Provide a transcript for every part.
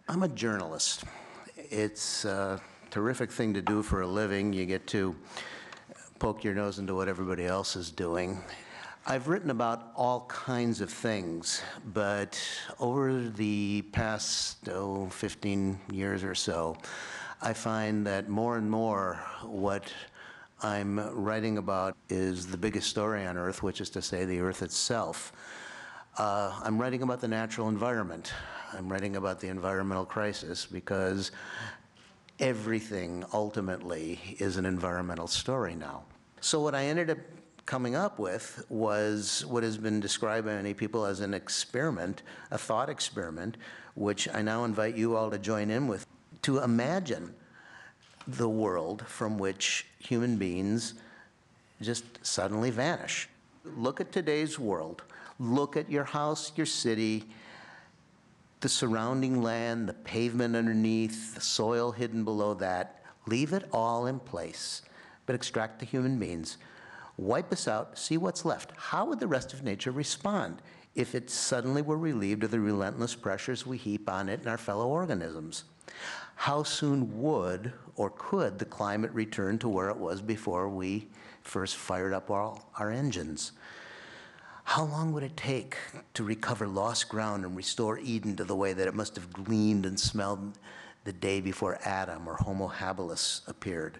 I'm a journalist. It's a terrific thing to do for a living. You get to poke your nose into what everybody else is doing. I've written about all kinds of things, but over the past 15 years or so, I find that more and more what I'm writing about is the biggest story on Earth, which is to say the Earth itself. I'm writing about the natural environment. I'm writing about the environmental crisis because everything ultimately is an environmental story now. So what I ended up coming up with was what has been described by many people as an experiment, a thought experiment, which I now invite you all to join in with, to imagine the world from which human beings just suddenly vanish. Look at today's world. Look at your house, your city, the surrounding land, the pavement underneath, the soil hidden below that. Leave it all in place, but extract the human beings. Wipe us out, see what's left. How would the rest of nature respond if it suddenly were relieved of the relentless pressures we heap on it and our fellow organisms? How soon would or could the climate return to where it was before we first fired up all our engines? How long would it take to recover lost ground and restore Eden to the way that it must have gleamed and smelled the day before Adam or Homo habilis appeared?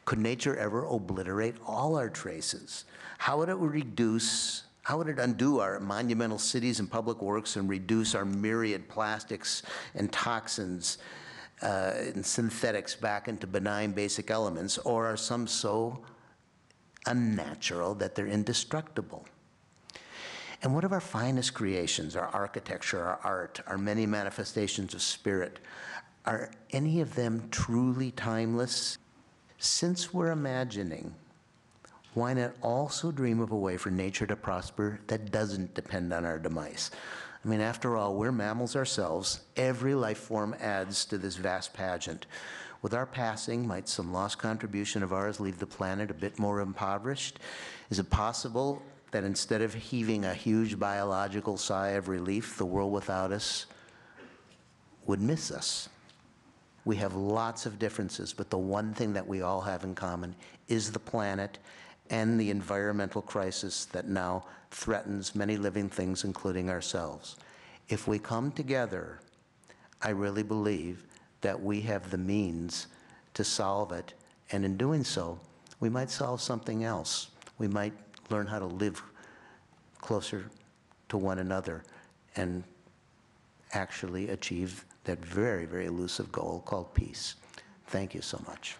Could nature ever obliterate all our traces? How would it undo our monumental cities and public works and reduce our myriad plastics and toxins and synthetics back into benign basic elements? Or are some so unnatural that they're indestructible? And what of our finest creations, our architecture, our art, our many manifestations of spirit? Are any of them truly timeless? Since we're imagining, why not also dream of a way for nature to prosper that doesn't depend on our demise? I mean, after all, we're mammals ourselves. Every life form adds to this vast pageant. With our passing, might some lost contribution of ours leave the planet a bit more impoverished? Is it possible that instead of heaving a huge biological sigh of relief, the world without us would miss us? We have lots of differences, but the one thing that we all have in common is the planet and the environmental crisis that now threatens many living things, including ourselves. If we come together, I really believe that we have the means to solve it, and in doing so, we might solve something else. We might learn how to live closer to one another and actually achieve that very, very elusive goal called peace. Thank you so much.